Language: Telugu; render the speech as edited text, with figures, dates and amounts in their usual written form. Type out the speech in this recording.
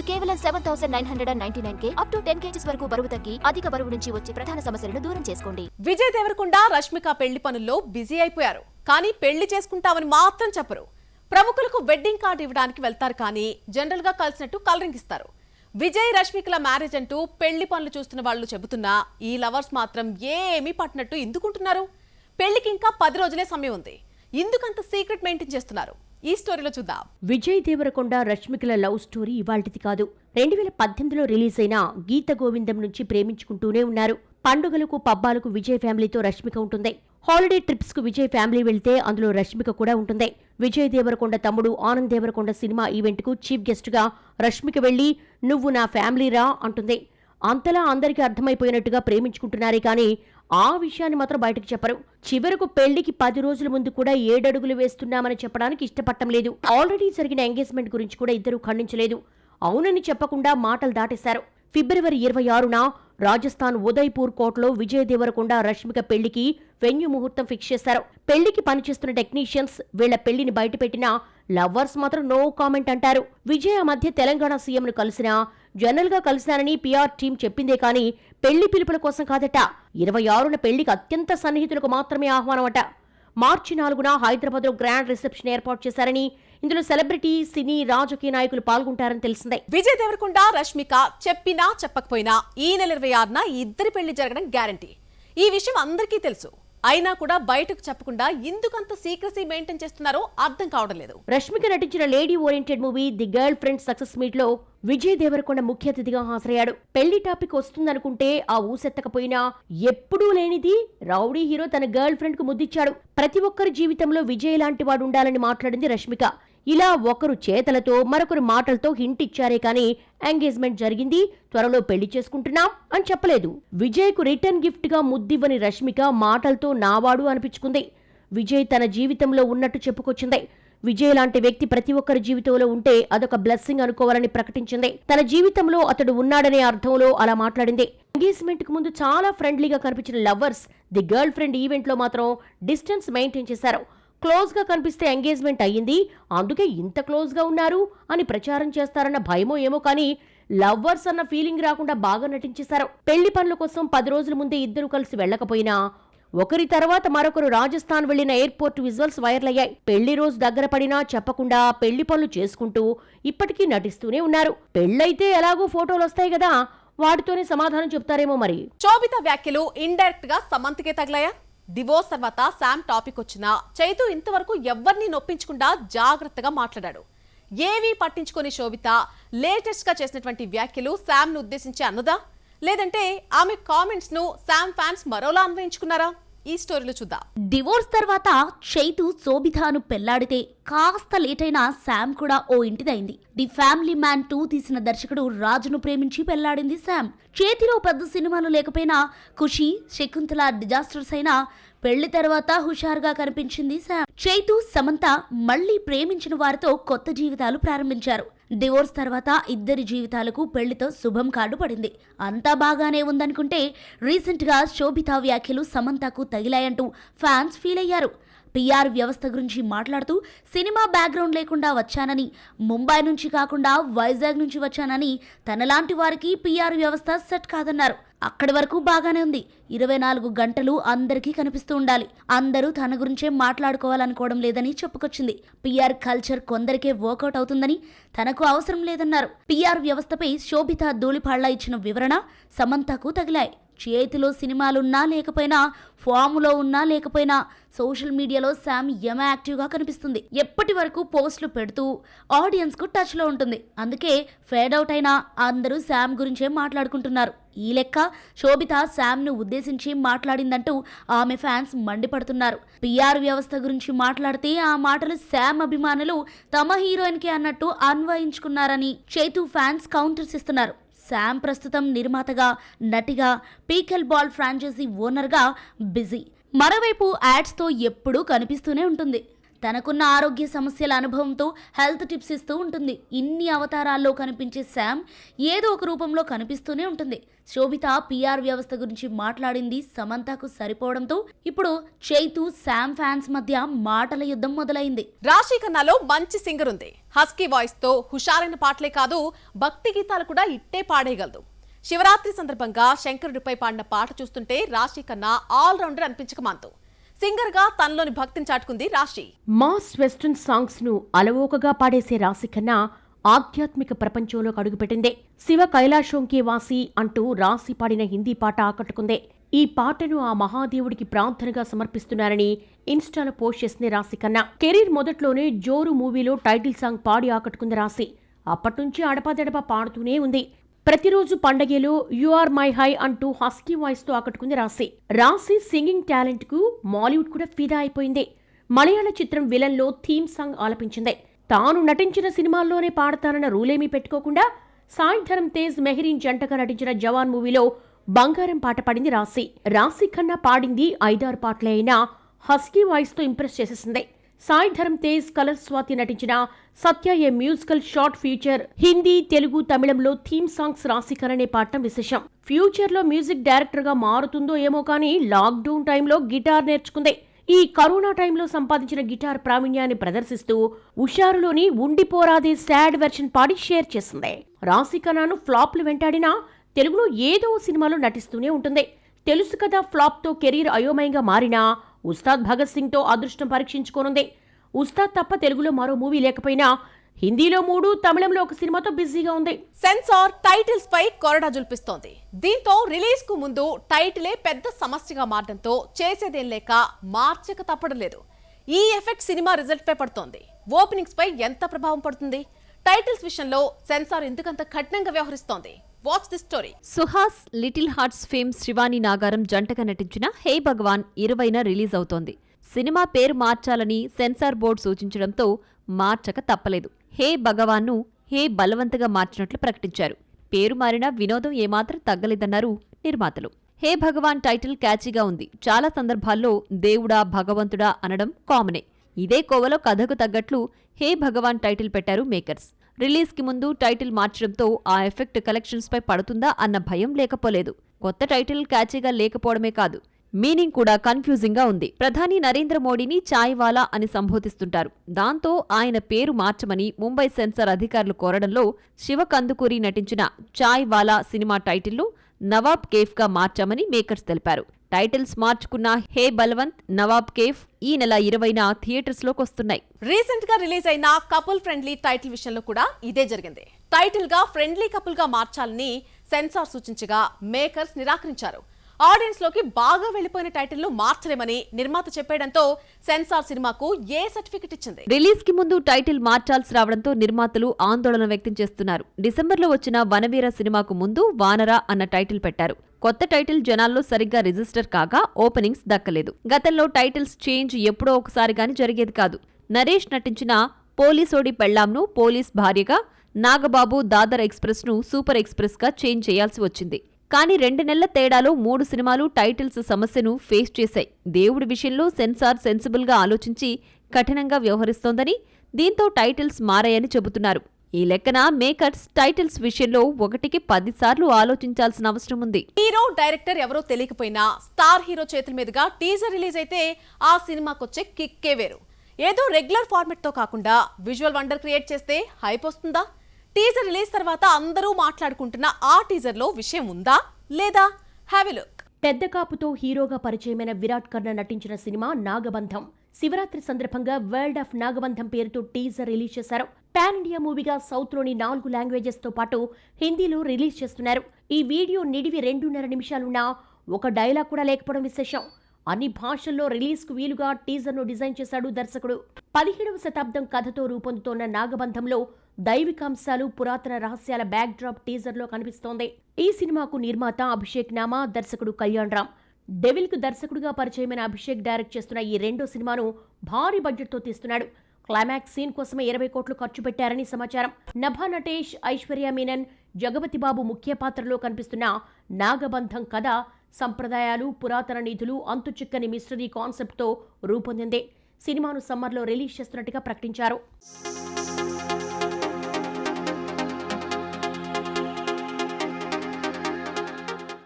కేవలం 7,999K అప్ టు 10 kgs వరకు బరువు తగ్గి అధిక బరువు నుంచి వచ్చే ప్రధాన సమస్యలను దూరం చేసుకోండి. విజయ్ దేవరకొండ రష్మిక పెళ్లి పనుల్లో బిజీ అయిపోయారు. కానీ పెళ్లి చేసుకుంటామని మాత్రం చెప్పరు. ప్రముఖులకు వెడ్డింగ్ కార్డు ఇవ్వడానికి వెళ్తారు కానీ జనరల్ గా కలిసినట్టు కలరింగ్ ఇస్తారు. విజయ్ రష్మికల మ్యారేజ్ అంటూ పెళ్లి పనులు చూస్తున్న వాళ్ళు చెబుతున్నా ఈ లవర్స్ మాత్రం ఏమీ పట్టినట్టు ఎందుకుంటున్నారు? పెళ్లికి ఇంకా 10 రోజులే సమయం ఉంది. ఎందుకంత సీక్రెట్ మెయింటైన్ చేస్తున్నారు? ఈ స్టోరీలో చూద్దాం. విజయ్ దేవరకొండ రష్మికల లవ్ స్టోరీ ఇవాల్టిది కాదు. 2018లో రిలీజ్ అయిన గీత గోవిందం నుంచి ప్రేమించుకుంటూనే ఉన్నారు. పండుగలకు పబ్బాలకు విజయ్ ఫ్యామిలీతో రష్మిక ఉంటుంది. హాలిడే ట్రిప్స్ కు విజయ్ ఫ్యామిలీ వెళ్తే అందులో రష్మిక కూడా ఉంటుంది. విజయ్ దేవరకొండ తమ్ముడు ఆనంద్ దేవరకొండ సినిమా ఈవెంట్ కు చీఫ్ గెస్ట్ గా రష్మిక వెళ్లి "నువ్వు నా ఫ్యామిలీ రా" అంటుంది. అంతలా అందరికీ అర్థమైపోయినట్టుగా ప్రేమించుకుంటున్నారే కానీ ఆ విషయాన్ని మాత్రం బయటకు చెప్పరు. చివరకు పెళ్లికి 10 రోజుల ముందు కూడా 7 అడుగులు వేస్తున్నామని చెప్పడానికి ఇష్టపడటం లేదు. ఆల్రెడీ జరిగిన ఎంగేజ్మెంట్ గురించి కూడా ఇద్దరు ఖండించలేదు. అవునని చెప్పకుండా మాటలు దాటేశారు. ఫిబ్రవరి 26న రాజస్థాన్ ఉదయ్పూర్ కోర్టులో విజయ్ దేవరకొండ రష్మిక పెళ్లికి వెన్యూ ముహూర్తం ఫిక్స్ చేశారు. పెళ్లికి పనిచేస్తున్న టెక్నీషియన్స్ వీళ్ల పెళ్లిని బయటపెట్టినా లవర్స్ మాత్రం నో కామెంట్ అంటారు. విజయ్ ఆ మధ్య తెలంగాణ సీఎంను కలిసినా జనరల్ గా కలిశానని పిఆర్ టీం చెప్పిందే కానీ పెళ్లి పిలుపుల కోసం కాదట. 26న పెళ్లికి అత్యంత సన్నిహితులకు మాత్రమే ఆహ్వానం అట. మార్చి 4న హైదరాబాద్ లో గ్రాండ్ రిసెప్షన్ ఏర్పాటు చేశారని, ఇందులో సెలబ్రిటీ, సినీ, రాజకీయ నాయకులు పాల్గొంటారని తెలిసిందే. విజయ్ దేవరకొండ రష్మిక చెప్పినా చెప్పకపోయినా ఈ నెల 26న ఇద్దరి పెళ్లి జరగడం గ్యారంటీ. ఈ విషయం అందరికీ తెలుసు. అయినా కూడా బయటకు చెప్పకుండా ఎందుకంత సీక్రెసీ మెయింటైన్ చేస్తున్నారో అర్థం కావడం లేదు. రష్మిక నటించిన lady oriented movie the girl friend success meet లో విజయ్ దేవరకొండ ముఖ్య అతిథిగా హాజరయ్యాడు. పెళ్లి టాపిక్ వస్తుందనుకుంటే ఆ ఊసెత్తకపోయినా ఎప్పుడూ లేనిది రౌడీ హీరో తన గర్ల్ ఫ్రెండ్ కు ముద్దిచ్చాడు. ప్రతి ఒక్కరి జీవితంలో విజయ్ లాంటి వాడు ఉండాలని మాట్లాడింది రష్మిక. ఇలా ఒకరు చేతలతో మరొకరు మాటలతో హింట్ ఇచ్చారే కానీ ఎంగేజ్మెంట్ జరిగింది, త్వరలో పెళ్లి చేసుకుంటున్నాం అని చెప్పలేదు. విజయ్ కు రిటర్న్ గిఫ్ట్ గా ముద్దివ్వని రష్మిక మాటలతో నావాడు అనిపించుకుంది. విజయ్ తన జీవితంలో ఉన్నట్టు చెప్పుకొచ్చింది. విజయ్ లాంటి వ్యక్తి ప్రతి ఒక్కరి జీవితంలో ఉంటే అదొక బ్లెస్సింగ్ అనుకోవాలని ప్రకటించింది. తన జీవితంలో అతడు ఉన్నాడనే అర్థంలో అలా మాట్లాడింది. ఎంగేజ్మెంట్ కు ముందు చాలా ఫ్రెండ్లీగా కనిపించిన lovers the girl friend event లో మాత్రం డిస్టెన్స్ మెయింటైన్ చేశారు. క్లోజ్ గా కనిపిస్తే ఎంగేజ్మెంట్ అయ్యింది, అందుకే ఇంత క్లోజ్ గా ఉన్నారు అని ప్రచారం చేస్తారన్న భయమో ఏమో కానీ లవ్వర్స్ అన్న ఫీలింగ్ రాకుండా బాగా నటించేశారు. పెళ్లి పనుల కోసం 10 రోజుల ముందే ఇద్దరు కలిసి వెళ్లకపోయినా ఒకరి తర్వాత మరొకరు రాజస్థాన్ వెళ్లిన ఎయిర్పోర్ట్ విజువల్స్ వైరల్ అయ్యాయి. పెళ్లి రోజు దగ్గర పడినా చెప్పకుండా పెళ్లి పనులు చేసుకుంటూ ఇప్పటికీ నటిస్తూనే ఉన్నారు. పెళ్లైతే ఎలాగో ఫోటోలు వస్తాయి కదా, వాటితోనే సమాధానం చెప్తారేమో మరి. శోభిత వ్యాఖ్యలు ఇండైరెక్ట్ గా సమంతకే తగిలాయా? డివోర్స్ తర్వాత శామ్ టాపిక్ వచ్చినా చైతు ఇంతవరకు ఎవ్వరిని నొప్పించకుండా జాగ్రత్తగా మాట్లాడాడు. ఏవీ పట్టించుకొని శోభిత లేటెస్ట్ గా చేసినటువంటి వ్యాఖ్యలు శామ్ ను ఉద్దేశించి అన్నదా, లేదంటే ఆమె కామెంట్స్ ను శామ్ ఫ్యాన్స్ మరోలా అన్వయించుకున్నారా? ఈ స్టోరీలో చూద్దాం. డివోర్స్ తర్వాత చైతు శోభితను పెళ్లాడితే కాస్త లేట్ అయినా శామ్ కూడా ఓ ఇంటిదైంది. ది ఫ్యామిలీ మ్యాన్ 2 తీసిన దర్శకుడు రాజును ప్రేమించి పెళ్లాడింది శామ్. చేతిలో పెద్ద సినిమాలు లేకపోయినా ఖుషి, శకుంతల డిజాస్టర్స్ అయినా పెళ్లి తర్వాత హుషారుగా కనిపించింది శామ్. చైతు, సమంత మళ్లీ ప్రేమించిన వారితో కొత్త జీవితాలు ప్రారంభించారు. డివోర్స్ తర్వాత ఇద్దరి జీవితాలకు పెళ్లితో శుభం కార్డు పడింది. అంతా బాగానే ఉందనుకుంటే రీసెంట్ గా శోభిత వ్యాఖ్యలు సమంతకు తగిలాయంటూ ఫ్యాన్స్ ఫీల్ అయ్యారు. పిఆర్ వ్యవస్థ గురించి మాట్లాడుతూ సినిమా బ్యాక్గ్రౌండ్ లేకుండా వచ్చానని, ముంబై నుంచి కాకుండా వైజాగ్ నుంచి వచ్చానని, తనలాంటి వారికి పిఆర్ వ్యవస్థ సెట్ కాదన్నారు. అక్కడి వరకు బాగానే ఉంది, 24 గంటలు అందరికీ కనిపిస్తూ ఉండాలి, అందరూ తన గురించే మాట్లాడుకోవాలనుకోవడం లేదని చెప్పుకొచ్చింది. పిఆర్ కల్చర్ కొందరికే వర్కౌట్ అవుతుందని, తనకు అవసరం లేదన్నారు. పిఆర్ వ్యవస్థపై శోభిత ధూళిపాళ్ల ఇచ్చిన వివరణ సమంతకు తగిలాయి. చేతిలో సినిమాలున్నా లేకపోయినా, ఫామ్లో ఉన్నా లేకపోయినా సోషల్ మీడియాలో శామ్ యాక్టివ్గా కనిపిస్తుంది. ఎప్పటి వరకు పోస్టులు పెడుతూ ఆడియన్స్కు టచ్లో ఉంటుంది. అందుకే ఫేడ్ అవుట్ అయినా అందరూ శామ్ గురించే మాట్లాడుకుంటున్నారు. ఈ లెక్క శోభిత శామ్ను ఉద్దేశించి మాట్లాడిందంటూ ఆమె ఫ్యాన్స్ మండిపడుతున్నారు. పిఆర్ వ్యవస్థ గురించి మాట్లాడితే ఆ మాటలు శామ్ అభిమానులు తమ హీరోయిన్కి అన్నట్టు అన్వయించుకున్నారని చైతు ఫ్యాన్స్ కౌంటర్స్ ఇస్తున్నారు. శామ్ ప్రస్తుతం నిర్మాతగా, నటిగా, పీకెల్ బాల్ ఫ్రాంచైజీ ఓనర్గా బిజీ. మరోవైపు యాడ్స్తో ఎప్పుడూ కనిపిస్తూనే ఉంటుంది. తనకున్న ఆరోగ్య సమస్యల అనుభవంతో హెల్త్ టిప్స్ ఇస్తూ ఉంటుంది. ఇన్ని అవతారాల్లో కనిపించే శామ్ ఏదో ఒక రూపంలో కనిపిస్తూనే ఉంటుంది. శోభిత పిఆర్ వ్యవస్థ గురించి మాట్లాడింది సమంతకు సరిపోవడంతో ఇప్పుడు చైతు శామ్ ఫ్యాన్స్ మధ్య మాటల యుద్ధం మొదలైంది. రాశి ఖన్నాలో మంచి సింగర్ ఉంది. హస్కీ వాయిస్ తో హుషారైన పాటలే కాదు, భక్తి గీతాలు కూడా ఇట్టే పాడేయగలదు. శివరాత్రి సందర్భంగా శంకరుడిపై పాడిన పాట చూస్తుంటే రాశి ఖన్నా ఆల్ రౌండర్ అనిపించకమాందు. సింగర్ గా తనలోని భక్తిని చాటుకుంది రాశి. మాస్ వెస్టర్న్ సాంగ్స్ ను అలవోకగా పాడేసే రాశి ఖన్నా ఆధ్యాత్మిక ప్రపంచంలోకి అడుగుపెట్టిందే. శివ కైలాశోంకే వాసి అంటూ రాశి పాడిన హిందీ పాట ఆకట్టుకుందే. ఈ పాటను ఆ మహాదేవుడికి ప్రార్థనగా సమర్పిస్తున్నారని ఇన్స్టాలో పోస్ట్ చేసింది రాశి ఖన్నా. కెరీర్ మొదట్లోనే జోరు మూవీలో టైటిల్ సాంగ్ పాడి ఆకట్టుకుంది రాశి. అప్పట్నుంచి అడపాదడపా పాడుతూనే ఉంది. ప్రతిరోజు పండగలో యు ఆర్ మై హై అంటూ హస్కీ వాయిస్ తో ఆకట్టుకుంది రాశి. రాశి సింగింగ్ టాలెంట్ కు మాలీవుడ్ కూడా ఫిదా అయిపోయింది. మలయాళ చిత్రం విలన్ లో థీమ్ సాంగ్ ఆలపించింది. తాను నటించిన సినిమాల్లోనే పాడతానన్న రూలేమీ పెట్టుకోకుండా సాయి ధరమ్ తేజ్ మెహరీన్ జంటగా నటించిన జవాన్ మూవీలో బంగారం పాట పాడింది రాశి. రాశి ఖన్నా పాడింది 5-6 పాటలే అయినా హస్కీ వాయిస్ తో ఇంప్రెస్ చేసేసింది. సాయి ధరమ్ తేజ్, కలర్ స్వాతి నటించిన Satya a musical short feature Hindi, Telugu, తమిళంలో థీమ్ సాంగ్స్ రాశి ఖన్నానే పాడటం విశేషం. ఫ్యూచర్ లో మ్యూజిక్ డైరెక్టర్ గా మారుతుందో ఏమో కానీ లాక్డౌన్ టైంలో గిటార్ నేర్చుకుంది. ఈ కరోనా టైంలో సంపాదించిన గిటార్ ప్రావీణ్యాన్ని ప్రదర్శిస్తూ ఉషారులోని ఉండిపోరాదే సాడ్ వెర్షన్ పాడి షేర్ చేసింది. రాశి ఖన్నాను ఫ్లాప్లు వెంటాడినా తెలుగులో ఏదో సినిమాలో నటిస్తూనే ఉంటుంది. తెలుసు కదా ఫ్లాప్ తో కెరీర్ అయోమయంగా మారినా ఉస్తాద్ భగత్ సింగ్ తో అదృష్టం పరీక్షించుకోనుంది. ఉస్తాద్ తప్ప తెలుగులో మరో మూవీ లేకపోయినా హిందీలో 3, తమిళంలో ఒక సినిమాతో బిజీగా ఉంది. సెన్సార్ టైటిల్స్ పై కొరడా జుల్పిస్తోంది. దీంతో రిలీజ్ కు ముందు టైటిలే పెద్ద సమస్యగా మారడంతో చేసేదేం లేక మార్చక తప్పడం లేదు. ఈ ఎఫెక్ట్ సినిమా రిజల్ట్ పై పడుతోంది. ఓపెనింగ్స్ పై ఎంత ప్రభావం పడుతుంది? టైటిల్స్ విషయంలో సెన్సార్ ఎందుకంత కఠినంగా వ్యవహరిస్తోంది? Watch this story. Suhas, Little Hearts fame Shivani Nagaram జంటగా నటించిన హే భగవాన్ 20న రిలీజ్ అవుతోంది. సినిమా పేరు మార్చాలని సెన్సార్ బోర్డు సూచించడంతో మార్చక తప్పలేదు. హే భగవాన్ను హే బలవంతగా మార్చినట్లు ప్రకటించారు. పేరు మారినా వినోదం ఏమాత్రం తగ్గలేదన్నారు నిర్మాతలు. హే భగవాన్ టైటిల్ క్యాచీగా ఉంది. చాలా సందర్భాల్లో దేవుడా, భగవంతుడా అనడం కామనే. ఇదే కోవలో కథకు తగ్గట్లు హే భగవాన్ టైటిల్ పెట్టారు మేకర్స్. రిలీజ్ కి ముందు టైటిల్ మార్చడంతో ఆ ఎఫెక్ట్ కలెక్షన్స్ పై పడుతుందా అన్న భయం లేకపోలేదు. కొత్త టైటిల్ క్యాచీగా లేకపోవడమే కాదు, మీనింగ్ కూడా కన్ఫ్యూజింగ్ గా ఉంది. ప్రధాని నరేంద్ర మోడీని చాయ్ వాలా అని సంబోధిస్తుంటారు. దాంతో ఆయన పేరు మార్చమని ముంబై సెన్సార్ అధికారులు కోరడంలో శివ కందుకూరి నటించిన చాయ్ వాలా సినిమా టైటిల్ను నవాబ్ కేఫ్ గా మార్చామని మేకర్స్ తెలిపారు. టైటిల్స్ మార్చుకున్న హే బల్వంత్, నవాబ్ కేఫ్ ఈ నెల 20న థియేటర్స్ లోకి వస్తున్నాయి. రీసెంట్ గా రిలీజ్ అయిన కపుల్ ఫ్రెండ్లీ టైటిల్ విషయంలో కూడా ఇదే జరిగింది. టైటిల్ గా ఫ్రెండ్లీ కపుల్ గా మార్చాలని సెన్సార్ సూచించగా మేకర్స్ నిరాకరించారు. ఆడియన్స్ లోకి బాగా వెళ్లిపోయిన టైటిల్ ను మార్చలేమని నిర్మాత చెప్పేయడంతో సెన్సార్ సినిమాకు ఏ సర్టిఫికెట్ ఇచ్చింది. రిలీజ్ కి ముందు టైటిల్ మార్చాల్సి రావడంతో నిర్మాతలు ఆందోళన వ్యక్తం చేస్తున్నారు. డిసెంబర్లో వచ్చిన వనవీర సినిమాకు ముందు వానరా అన్న టైటిల్ పెట్టారు. కొత్త టైటిల్ జనాల్లో సరిగ్గా రిజిస్టర్ కాగా ఓపెనింగ్స్ దక్కలేదు. గతంలో టైటిల్స్ చేంజ్ ఎప్పుడో ఒకసారి గాని జరిగేది కాదు. నరేష్ నటించిన పోలీసోడి పెళ్లాంను పోలీస్ భార్యగా, నాగబాబు దాదర్ ఎక్స్ప్రెస్ ను సూపర్ ఎక్స్ప్రెస్ గా చేంజ్ చేయాల్సి వచ్చింది. కానీ 2 నెలల తేడాలో 3 సినిమాలు టైటిల్స్ సమస్యను ఫేస్ చేశాయి. దేవుడి విషయంలో సెన్సార్ సెన్సిబుల్ గా ఆలోచించి కఠినంగా వ్యవహరిస్తోందని, దీంతో టైటిల్స్ మారాయని చెబుతున్నారు. ఈ లెక్కన మేకర్స్ టైటిల్స్ విషయంలో 1కి 10 సార్లు ఆలోచించాల్సిన అవసరం ఉంది. హీరో, డైరెక్టర్ ఎవరో తెలియకపోయినా స్టార్ హీరో చేతుల మీదుగా టీజర్ రిలీజ్ అయితే ఆ సినిమాకొచ్చే కిక్కే వేరు. ఏదో రెగ్యులర్ ఫార్మెట్ తో కాకుండా విజువల్ వండర్ క్రియేట్ చేస్తే హైప్ వస్తుందా? టీజర్ రిలీజ్ తర్వాత అందరూ మాట్లాడుకుంటున్న ఆ టీజర్ లో విషయం ఉందా లేదా? Have a look. పెద్ద కాపుతో హీరోగా పరిచయమైన విరాట్ కర్ణ నటించిన సినిమా నాగబంధం. శివరాత్రి సందర్భంగా వరల్డ్ ఆఫ్ నాగబంధం పేరుతో టీజర్ రిలీజ్ చేశారు. పాన్ ఇండియా మూవీగా సౌత్ లోని 4 లాంగ్వేజెస్ తో పాటు హిందీలో రిలీజ్ చేస్తున్నారు. ఈ వీడియో నిడివి 2.5 నిమిషాలున్నా ఒక డైలాగ్ కూడా లేకపోవడం విశేషం. అన్ని భాషల్లో రిలీజ్ కు వీలుగా టీజర్ ను డిజైన్ చేశాడు దర్శకుడు. 17వ శతాబ్దం కథతో రూపొందుతోన్న నాగబంధంలో దైవికాంశాలు, పురాతన రహస్యాల బ్యాక్ డ్రాప్ టీజర్ లో కనిపిస్తోంది. ఈ సినిమాకు నిర్మాత అభిషేక్ నామా, దర్శకుడు కళ్యాణ్ రామ్. డెవిల్ కు దర్శకుడుగా పరిచయమైన అభిషేక్ డైరెక్ట్ చేస్తున్న ఈ 2వ సినిమాను భారీ బడ్జెట్ తో తీస్తున్నాడు. క్లైమాక్స్ సీన్ కోసమే 20 కోట్లు ఖర్చు పెట్టారని సమాచారం. నభా నటేష్, ఐశ్వర్య మీనన్, జగపతి బాబు ముఖ్య పాత్రలో కనిపిస్తున్న నాగబంధం కథ సంప్రదాయాలు, పురాతన నిధులు, అంతుచిక్కని మిస్టరీ కాన్సెప్ట్తో రూపొందింది. సినిమాను సమ్మర్లో రిలీజ్ చేస్తున్నట్టుగా ప్రకటించారు.